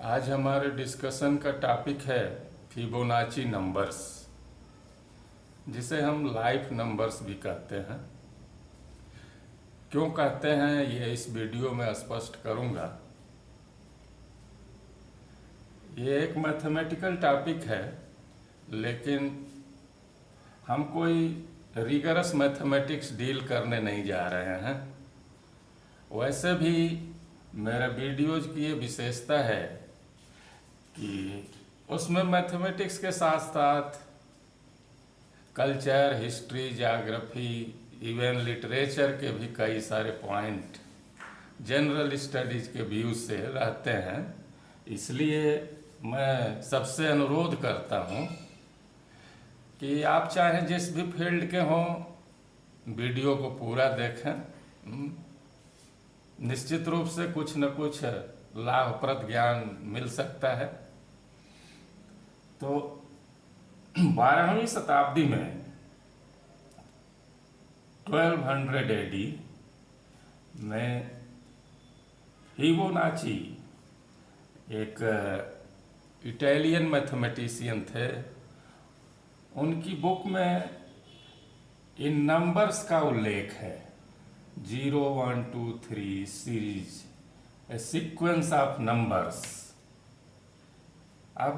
आज हमारे डिस्कशन का टॉपिक है फिबोनाची नंबर्स, जिसे हम लाइफ नंबर्स भी कहते हैं। क्यों कहते हैं ये इस वीडियो में स्पष्ट करूंगा। ये एक मैथमेटिकल टॉपिक है, लेकिन हम कोई रिगरस मैथमेटिक्स डील करने नहीं जा रहे हैं। वैसे भी मेरे वीडियोज की ये विशेषता है कि उसमें मैथमेटिक्स के साथ साथ culture, history, geography, even literature के भी कई सारे पॉइंट जनरल स्टडीज के व्यू से रहते हैं। इसलिए मैं सबसे अनुरोध करता हूँ कि आप चाहे जिस भी फील्ड के हों, वीडियो को पूरा देखें। निश्चित रूप से कुछ न कुछ लाभप्रद ज्ञान मिल सकता है। तो 12वीं शताब्दी में 1200 AD में फिबोनाची एक इटालियन मैथमेटिशियन थे। उनकी बुक में इन नंबर्स का उल्लेख है। 0, 1, 2, 3 series, a sequence of numbers. अब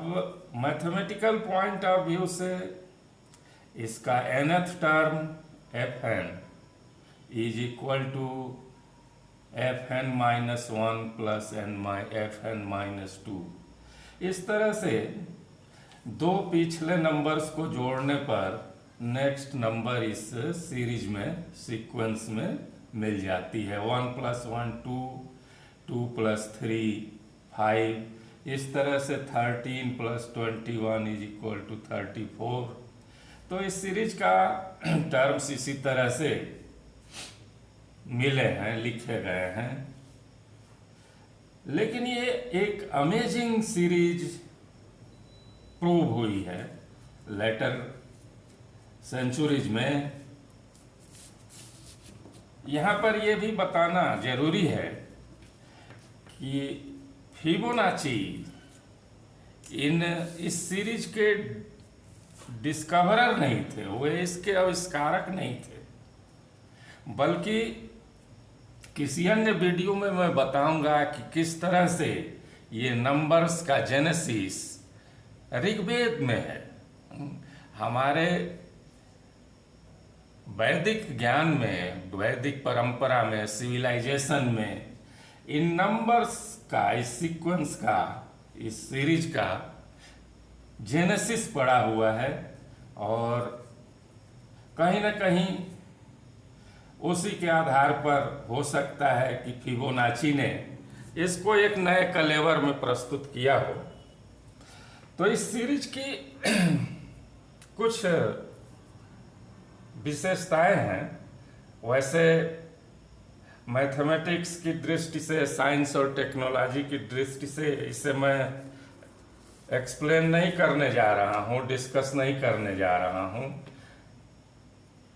मैथमेटिकल पॉइंट ऑफ व्यू से इसका nth term fn is equal to fn minus 1 plus fn minus 2। इस तरह से दो पिछले नंबर्स को जोड़ने पर नेक्स्ट नंबर इस सीरीज में, सीक्वेंस में मिल जाती है। 1 प्लस 1 2, 2 प्लस 3 5, इस तरह से 13 प्लस 21 इज इक्वल टू 34। तो इस सीरीज का टर्म्स इसी तरह से मिले हैं, लिखे गए हैं। लेकिन ये एक अमेजिंग सीरीज प्रूव हुई है लेटर सेंचुरीज में। यहाँ पर यह भी बताना जरूरी है कि फिबोनाची इस सीरीज के डिस्कवरर नहीं थे, वे इसके आविष्कारक नहीं थे, बल्कि किसी अन्य वीडियो में मैं बताऊंगा कि किस तरह से ये नंबर्स का जेनेसिस ऋग्वेद में है। हमारे वैदिक ज्ञान में, वैदिक परंपरा में, सिविलाइजेशन में इन नंबर्स का, इस सीक्वेंस का, इस सीरीज का जेनेसिस पड़ा हुआ है। और कहीं ना कहीं उसी के आधार पर हो सकता है कि फिबोनाची ने इसको एक नए कलेवर में प्रस्तुत किया हो। तो इस सीरीज की कुछ विशेषताएं हैं। वैसे मैथमेटिक्स की दृष्टि से, साइंस और टेक्नोलॉजी की दृष्टि से इसे मैं एक्सप्लेन नहीं करने जा रहा हूँ, डिस्कस नहीं करने जा रहा हूँ।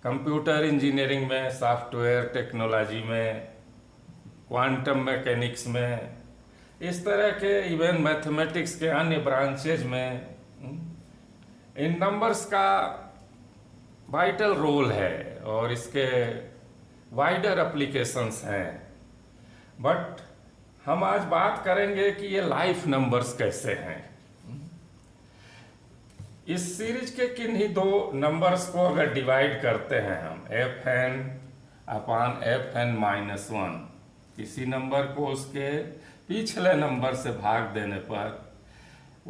कंप्यूटर इंजीनियरिंग में, सॉफ्टवेयर टेक्नोलॉजी में, क्वांटम मैकेनिक्स में, इस तरह के इवन मैथमेटिक्स के अन्य ब्रांचेज में इन नंबर्स का वाइटल रोल है और इसके वाइडर एप्लीकेशंस हैं। बट हम आज बात करेंगे कि ये लाइफ नंबर्स कैसे हैं। इस सीरीज के किन्हीं दो नंबर्स को अगर डिवाइड करते हैं हम, fn अपॉन fn माइनस 1, किसी नंबर को उसके पिछले नंबर से भाग देने पर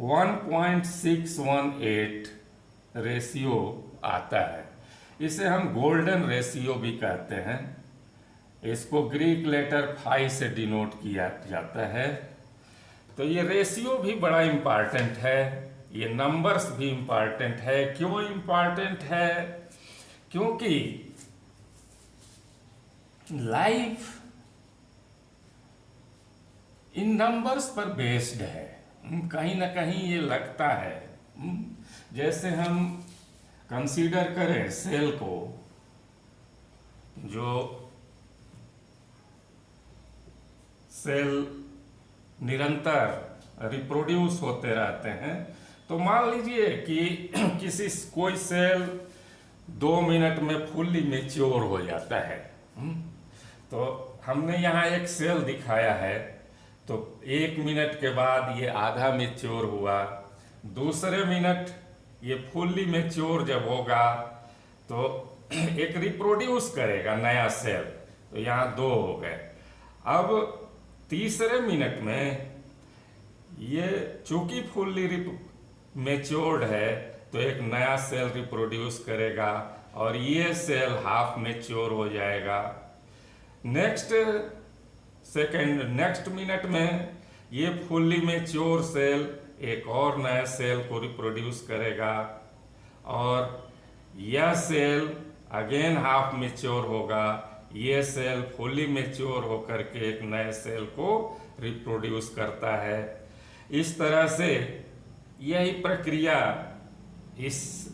1.618 रेशियो आता है। इसे हम गोल्डन रेशियो भी कहते हैं। इसको ग्रीक लेटर फाई से डिनोट किया जाता है। तो ये रेशियो भी बड़ा इम्पॉर्टेंट है, ये नंबर्स भी इम्पॉर्टेंट है। क्यों इम्पॉर्टेंट है? क्योंकि लाइफ इन नंबर्स पर बेस्ड है। कहीं ना कहीं ये लगता है, जैसे हम कंसीडर करें सेल को, जो सेल निरंतर रिप्रोड्यूस होते रहते हैं। तो मान लीजिए कि कोई सेल 2 मिनट में फुल्ली मेच्योर हो जाता है। तो हमने यहाँ एक सेल दिखाया है, तो 1 मिनट के बाद ये आधा मेच्योर हुआ, दूसरे मिनट ये फुल्ली मेच्योर जब होगा तो एक रिप्रोड्यूस करेगा नया सेल, तो यहाँ 2 हो गए। अब तीसरे मिनट में ये चूंकि फुल्ली मेच्योर्ड है तो एक नया सेल रिप्रोड्यूस करेगा और ये सेल हाफ मेच्योर हो जाएगा। नेक्स्ट मिनट में ये फुल्ली मेच्योर सेल एक और नया सेल को रिप्रोड्यूस करेगा और यह सेल अगेन हाफ मेच्योर होगा, ये सेल फुल्ली मेच्योर होकर के एक नए सेल को रिप्रोड्यूस करता है। इस तरह से यही प्रक्रिया इस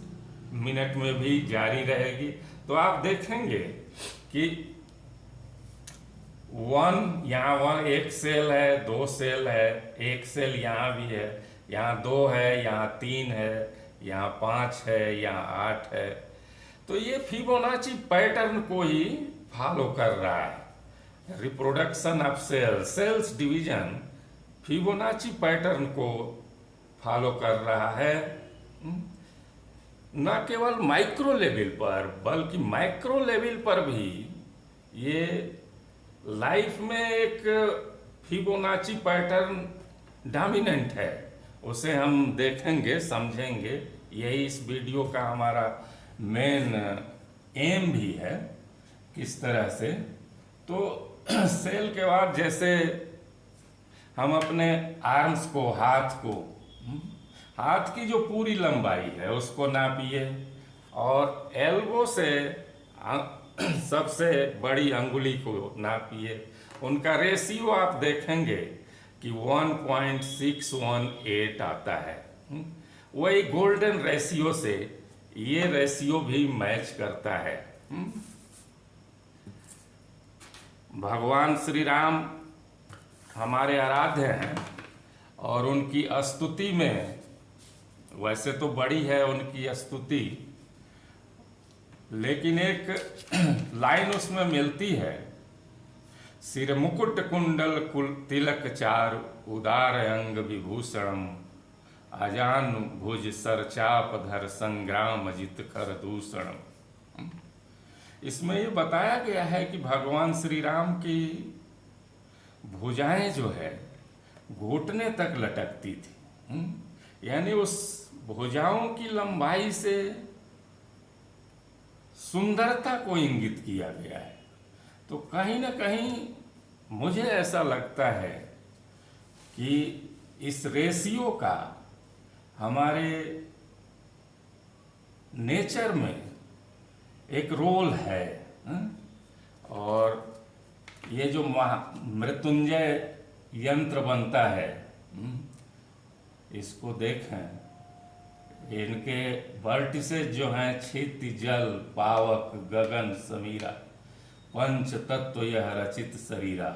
मिनट में भी जारी रहेगी। तो आप देखेंगे कि यहाँ एक सेल है, 2 सेल है, एक सेल यहाँ भी है, यहाँ 2 है, यहाँ 3 है, यहाँ 5 है, यहाँ 8 है। तो ये फिबोनाची पैटर्न को ही फॉलो कर रहा है। Reproduction of cells division Fibonacci pattern को फॉलो कर रहा है। न केवल माइक्रो लेवल पर बल्कि मैक्रो लेवल पर भी ये लाइफ में एक फिबोनाची पैटर्न डोमिनेंट है। उसे हम देखेंगे, समझेंगे। यही इस वीडियो का हमारा मेन एम भी है। किस तरह से, तो सेल के बाद जैसे हम अपने आर्म्स को, हाथ की जो पूरी लंबाई है उसको नापिए और एल्बो से सबसे बड़ी अंगुली को नापिए। उनका रेशियो आप देखेंगे कि 1.618 आता है। वही गोल्डन रेशियो से ये रेशियो भी मैच करता है। भगवान श्री राम हमारे आराध्य हैं और उनकी स्तुति में, वैसे तो बड़ी है उनकी स्तुति, लेकिन एक लाइन उसमें मिलती है, सिर मुकुट कुंडल कुल तिलक चार उदार अंग विभूषणम अजान भुज सर चाप धर संग्राम जित कर दूषणम। इसमें ये बताया गया है कि भगवान श्री राम की भुजाएं जो है घुटने तक लटकती थी। यानी उस भुजाओं की लंबाई से सुंदरता को इंगित किया गया है। तो कहीं ना कहीं मुझे ऐसा लगता है कि इस रेशियो का हमारे नेचर में एक रोल है। और ये जो मृत्युंजय यंत्र बनता है, इसको देखें, इनके वर्टिसेज जो हैं क्षिति जल पावक गगन समीरा पंच तत्व यह रचित शरीरा।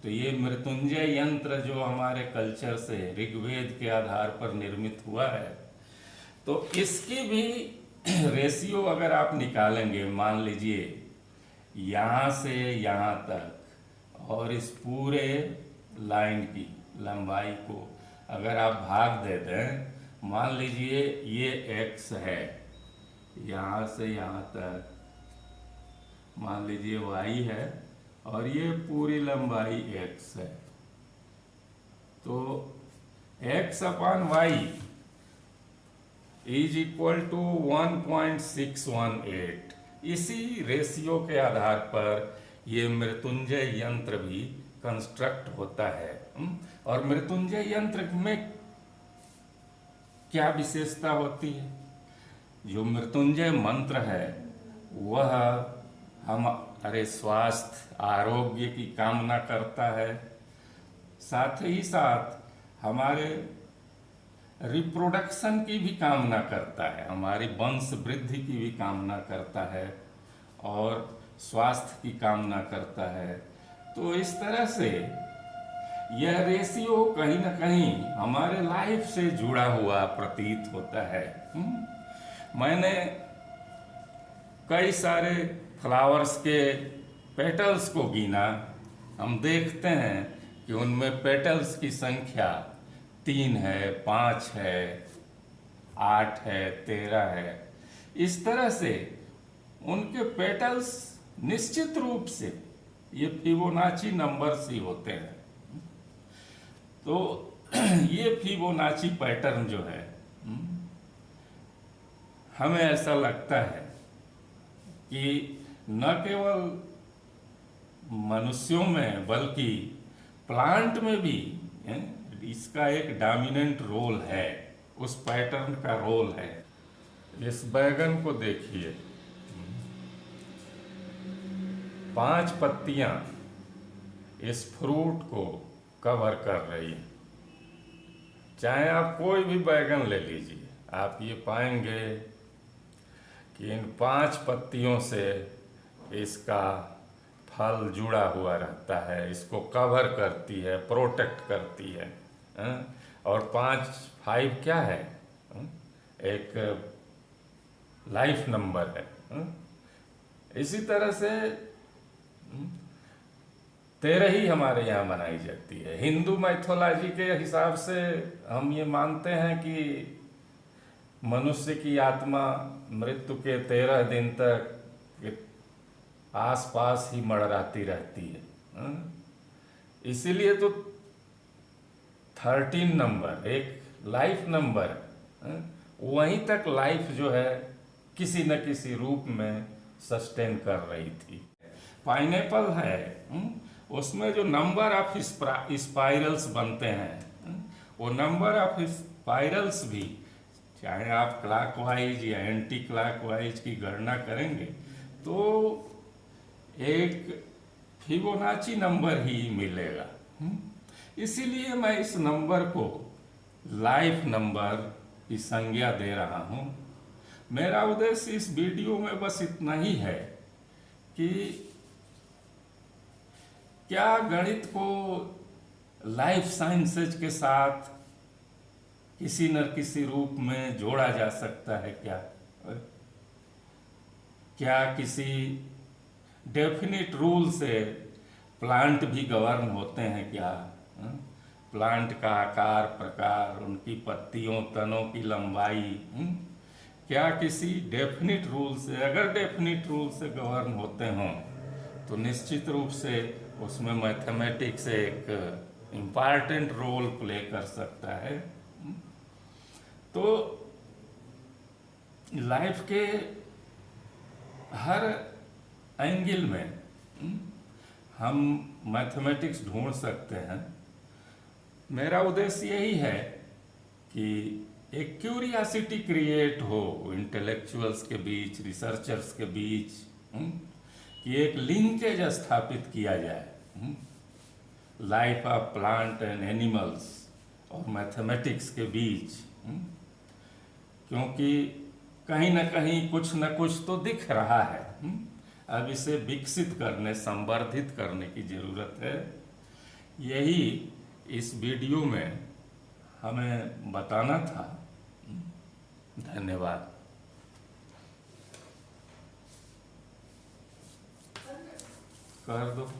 तो ये मृत्युंजय यंत्र जो हमारे कल्चर से ऋग्वेद के आधार पर निर्मित हुआ है, तो इसकी भी रेशियो अगर आप निकालेंगे, मान लीजिए यहाँ से यहाँ तक और इस पूरे लाइन की लंबाई को अगर आप भाग दे दें, मान लीजिए ये x है, यहाँ से यहाँ तक मान लीजिए y है और ये पूरी लंबाई x है, तो x upon y is equal to 1.618। इसी रेशियो के आधार पर ये मृत्युंजय यंत्र भी कंस्ट्रक्ट होता है। और मृत्युंजय यंत्र में क्या विशेषता होती है? जो मृत्युंजय मंत्र है वह हमारे स्वास्थ्य आरोग्य की कामना करता है, साथ ही साथ हमारे रिप्रोडक्शन की भी कामना करता है, हमारी वंश वृद्धि की भी कामना करता है और स्वास्थ्य की कामना करता है। तो इस तरह से यह रेशियो कहीं ना कहीं हमारे लाइफ से जुड़ा हुआ प्रतीत होता है। मैंने कई सारे फ्लावर्स के पेटल्स को गिना। हम देखते हैं कि उनमें पेटल्स की संख्या 3 है, 5 है, 8 है, 13 है। इस तरह से उनके पेटल्स निश्चित रूप से ये फिबोनाची नंबर्स ही होते हैं। तो ये फिबोनाची पैटर्न जो है, हमें ऐसा लगता है कि न केवल मनुष्यों में बल्कि प्लांट में भी इसका एक डोमिनेंट रोल है, उस पैटर्न का रोल है। इस बैगन को देखिए, 5 पत्तियां इस फ्रूट को कवर कर रही हैं। चाहे आप कोई भी बैगन ले लीजिए, आप ये पाएंगे कि इन 5 पत्तियों से इसका फल जुड़ा हुआ रहता है, इसको कवर करती है, प्रोटेक्ट करती है। और 5 क्या है? एक लाइफ नंबर है। इसी तरह से 13 ही हमारे यहाँ मनाई जाती है। हिंदू मैथोलॉजी के हिसाब से हम ये मानते हैं कि मनुष्य की आत्मा मृत्यु के 13 दिन तक आसपास ही मड़राती रहती है। इसीलिए तो 13 नंबर एक लाइफ नंबर है। वहीं तक लाइफ जो है किसी न किसी रूप में सस्टेन कर रही थी। पाइनएप्पल है, उसमें जो नंबर ऑफ स्पाइरल्स बनते हैं, वो नंबर ऑफ स्पाइरल्स भी चाहे आप क्लॉकवाइज या एंटी क्लॉकवाइज की गणना करेंगे तो एक फिबोनाची नंबर ही मिलेगा। इसीलिए मैं इस नंबर को लाइफ नंबर की संज्ञा दे रहा हूँ। मेरा उद्देश्य इस वीडियो में बस इतना ही है कि क्या गणित को लाइफ साइंसेज के साथ किसी न किसी रूप में जोड़ा जा सकता है क्या किसी डेफिनिट रूल से प्लांट भी गवर्न होते हैं क्या? प्लांट का आकार, प्रकार, उनकी पत्तियों, तनों की लंबाई, क्या किसी डेफिनिट रूल से, अगर डेफिनिट रूल से गवर्न होते हों तो निश्चित रूप से उसमें मैथमेटिक्स एक इम्पॉर्टेंट रोल प्ले कर सकता है। तो लाइफ के हर एंगल में हम मैथमेटिक्स ढूंढ सकते हैं। मेरा उद्देश्य यही है कि एक क्यूरियासिटी क्रिएट हो इंटेलेक्चुअल्स के बीच, रिसर्चर्स के बीच, कि एक लिंकेज स्थापित किया जाए life of plant and animals और मैथमेटिक्स के बीच। क्योंकि कहीं ना कहीं कुछ न कुछ तो दिख रहा है। अब इसे विकसित करने, संवर्धित करने की जरूरत है। यही इस वीडियो में हमें बताना था। धन्यवाद। कर दो।